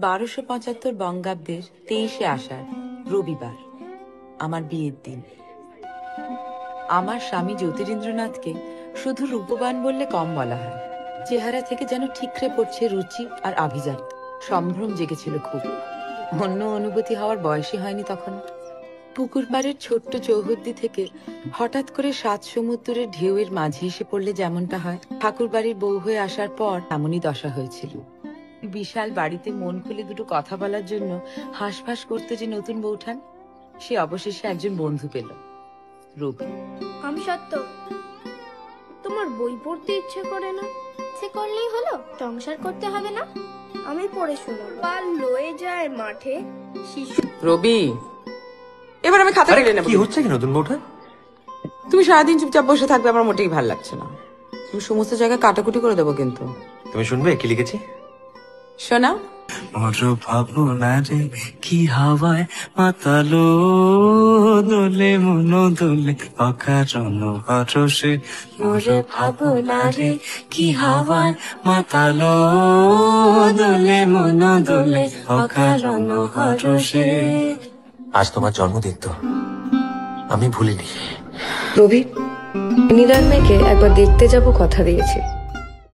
1275 বঙ্গাব্দের 23শে আষাঢ়, রবিবার, আমার বিয়ের দিন। আমার স্বামী জ্যোতিরিন্দ্রনাথকে শুধু রূপবান বললে কম বলা হয়। চেহারা থেকে যেন ঠিকরে পড়ছে রুচি আর আভিজাত্য। সম্ভ্রম জেগেছিল খুব। অন্য অনুভূতি হওয়ার বয়সই হয়নি তখন। পুকুর পাড়ের ছোট্ট চৌহদ্দি থেকে হঠাৎ করে 7 সমুদ্রের ঢেউয়ের মাঝে এসে পড়লে যেমনটা হয়, ঠাকুর বাড়ির বউ হয়ে আসার পর এমনই দশা হয়েছিল। বিশাল বাড়িতে মন খুলে দুটো কথা বলার জন্য হাঁসফাঁস করতে যে নতুন বউঠান, সে অবশেষে একজন বন্ধু পেল, রবি। আমি সত্য, তোমার বই পড়তে ইচ্ছে করে না? ইচ্ছে করলেই হলো, সংসার করতে হবে না? আমি পড়ে শোনাবো। পাল লয়ে যায় মাঠে শিশু। রবি, এবার আমি খাতা কেটে নেব। কি হচ্ছে কি নতুন বউটা? তুমি সারাদিন চুপচাপ বসে থাকবে, আমার মোটেই ভালো লাগছে না। তুমি সমস্ত জায়গায় কাটাকুটি করে দেবো কিন্তু। তুমি শুনবে কি লিখেছি? শোনা। মোর ভাবনা রে কি হাওয়ায় মাতালো, দোলে মন দোলে অকারণ হরসে। মোর ভাবনা রে কি হাওয়ায় মাতালো, দোলে মন দোলে অকারণ হরসে। আজ তোমার জন্মদিন তো, আমি ভুলিনি। রবি, নিদার মেয়েকে একবার দেখতে যাব কথা দিয়েছি।